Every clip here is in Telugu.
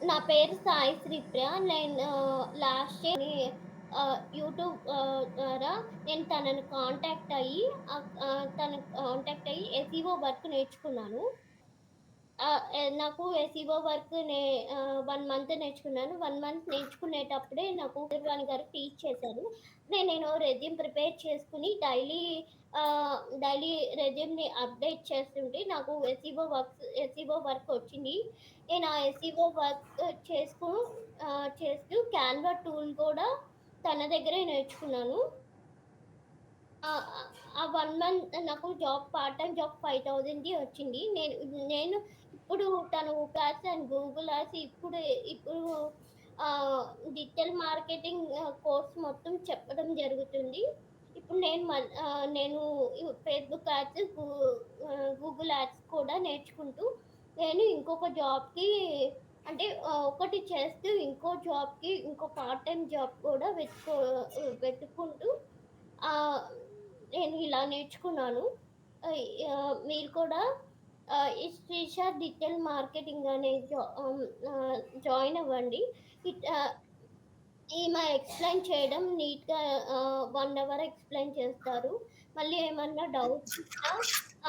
నా పేరు సాయి శ్రీప్రియ. నేను లాస్ట్ ఇయర్ యూట్యూబ్ ద్వారా నేను తనని కాంటాక్ట్ అయ్యి తనని కాంటాక్ట్ అయ్యి ఎస్ఈఓ వర్క్ నేర్చుకున్నాను. నాకు ఎస్ఈఓ వర్క్ 1 మంత్ నేర్చుకున్నాను. 1 మంత్ నేర్చుకునేటప్పుడే నాకు కీరవాణి గారు టీచ్ చేశారు. నేను రెజ్యూమ్ ప్రిపేర్ చేసుకొని డైలీ రెజ్యూమ్‌ని అప్డేట్ చేస్తుంటే నాకు ఎస్ఈఓ వర్క్ వచ్చింది. నేను ఆ ఎస్ఈఓ వర్క్ చేస్తూ క్యాన్వా టూల్ కూడా తన దగ్గరే నేర్చుకున్నాను. ఆహ్, ఆ 1 మంత్ నాకు పార్ట్ టైమ్ జాబ్ 5,000ది వచ్చింది. నేను ఇప్పుడు తను క్లాస్ అండ్ గూగుల్ యాడ్స్ ఇప్పుడు డిజిటల్ మార్కెటింగ్ కోర్స్ మొత్తం చెప్పడం జరుగుతుంది. ఇప్పుడు నేను ఫేస్‌బుక్ యాడ్స్, గూగుల్ యాడ్స్ కూడా నేర్చుకుంటూ నేను ఇంకొక జాబ్‌కి అంటే ఒకటి చేస్తూ ఇంకో పార్ట్ టైమ్ జాబ్ కూడా వెతుక్కుంటూ ఆహ్, నేను ఇలా నేర్చుకున్నాను. మీరు కూడా ఈ శ్రీష డిజిటల్ మార్కెటింగ్ అనే జాయిన్ అవ్వండి. ఇట్ ఆహ్, ఈమె ఎక్స్‌ప్లెయిన్ చేయడం నీట్‌గా 1 అవర్ ఎక్స్‌ప్లెయిన్ చేస్తారు. మళ్ళీ ఏమన్నా డౌట్స్ ఉన్నా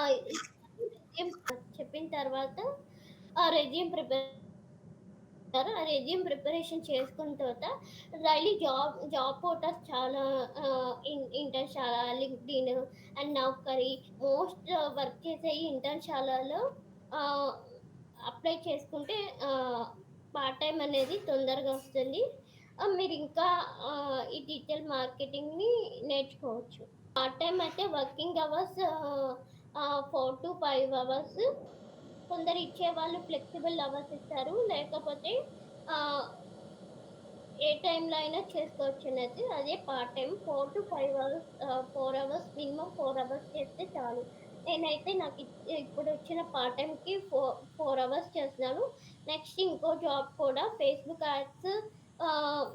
రెజ్యూమ్ చెప్పిన తర్వాత రెజ్యూమ్ ప్రిపేర్ ఆ రెజ్యూమ్ ప్రిపరేషన్ చేసుకున్న తర్వాత డైలీ జాబ్ పోర్టల్స్ చాలా Internshala, LinkedIn and Naukri most work చేసేయి ఇంటర్న్‌షాలలో ఆహ్, అప్లై చేసుకుంటే పార్ట్ టైమ్ అనేది తొందరగా వస్తుంది. మీరింకా ఈ డిజిటల్ మార్కెటింగ్‌ని నేర్చుకోవచ్చు. పార్ట్ టైమ్ అయితే వర్కింగ్ అవర్స్ 4-5 అవర్స్. కొందరు ఇచ్చేవాళ్ళు ఫ్లెక్సిబుల్ అవర్స్ ఇస్తారు. లేకపోతే ఆహ్, ఏ టైంలో అయినా చేసుకోవచ్చనేది. అదే part time 4-5 hours 4 hours minimum 4 hours చేస్తే చాలు. నేనైతే ఇప్పుడొచ్చిన పార్ట్ టైమ్‌కి 4 అవర్స్ చేస్తున్నాను. నెక్స్ట్ ఇంకో జాబ్ కూడా ఆహ్,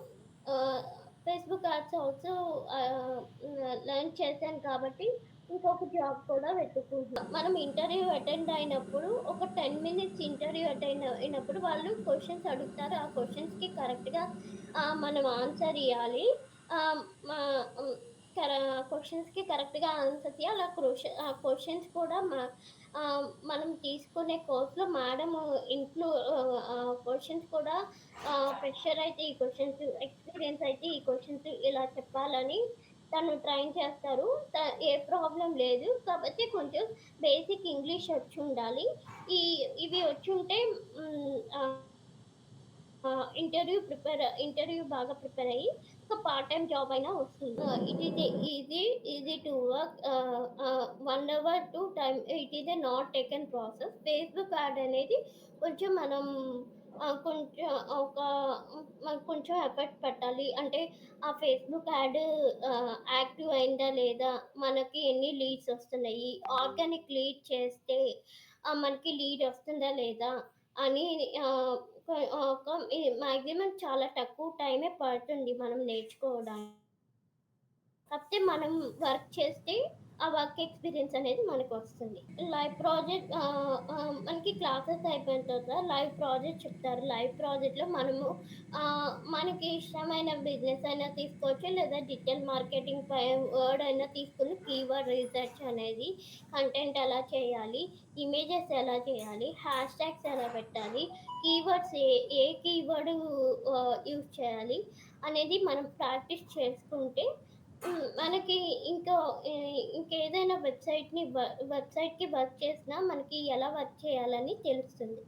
ఆహ్, ఫేస్‌బుక్ యాడ్స్ ఆల్సో లెర్న్ చేశాను కాబట్టి ఇంకొక జాబ్ కూడా వెతుక్కుంటున్నా. మనం ఇంటర్వ్యూ అటెండ్ అయినప్పుడు ఒక 10 మినిట్స్ ఇంటర్వ్యూ అటెండ్ అయినప్పుడు వాళ్ళు క్వెషన్స్ అడుగుతారు. ఆ క్వెషన్స్‌కి కరెక్ట్‌గా మనం ఆన్సర్ ఇయ్యాలి. ఆహ్, మా హ్మ్. కర క్వెషన్స్‌కి కరెక్ట్‌గా ఆన్సర్స్ ఇయ్యాలి. క్వెషన్స్ కూడా మనం తీసుకునే కోర్స్‌లో మేడము క్వెషన్స్ కూడా ఫ్రెషర్ అయితే ఈ క్వెషన్స్, ఎక్స్‌పీరియన్స్ అయితే ఈ క్వెషన్స్ ఇలా చెప్పాలని తను ట్రైన్ చేస్తారు. ఏ ప్రాబ్లమ్ లేదు. కాపోతే కొంచెం బేసిక్ ఇంగ్లీష్ వచ్చుండాలి. ఈ ఇవి వచ్చుంటే హ్మ్. ఇంటర్వ్యూ బాగా ప్రిపేర్ అయ్యి ఒక పార్ట్ టైమ్ జాబ్ అయినా వస్తుంది. It is easy to work 1 hour to time it is not taken process. Facebook ad అనేది కొంచెం మనం కొంచెం మనకు కొంచెం ఎఫర్ట్ పెట్టాలి. అంటే ఆ ఫేస్‌బుక్ యాడ్ యాక్టివ్ అయిందా లేదా? మనకి ఎన్ని లీడ్స్ వస్తున్నాయి? ఆర్గానిక్ లీడ్ చేస్తే మనకి లీడ్ వస్తుందా లేదా? అని ఆహ్, మాక్సిమం చాలా తక్కువ టైమే పడుతుంది మనం నేర్చుకోవడానికి. కాకపోతే మనం వర్క్ చేస్తే ఆ వర్క్ ఎక్స్‌పీరియన్స్ అనేది మనకొస్తుంది. లైవ్ ప్రాజెక్ట్ మనకి క్లాసెస్ అయిపోయిన తర్వాత లైవ్ ప్రాజెక్ట్ చెప్తారు. లైవ్ ప్రాజెక్ట్‌లో మనకి ఇష్టమైన బిజినెస్ అయినా తీసుకోవచ్చు. లేదా డిజిటల్ మార్కెటింగ్ వర్డ్ అయినా తీసుకొని కీవర్డ్ రీసెర్చ్ అనేది, కంటెంట్ ఎలా చేయాలి, ఇమేజెస్ ఎలా చేయాలి, హ్యాష్ ట్యాగ్స్ ఎలా పెట్టాలి, కీవర్డ్స్ ఏ కీవర్డ్ యూజ్ చేయాలి అనేది మనం ప్రాక్టీస్ చేసుకుంటే మనకి ఇంకా ఇంకేదైనా వెబ్‌సైట్‌కి వర్క్ చేసినా మనకి ఎలా వర్క్ చేయాలని తెలుస్తుంది.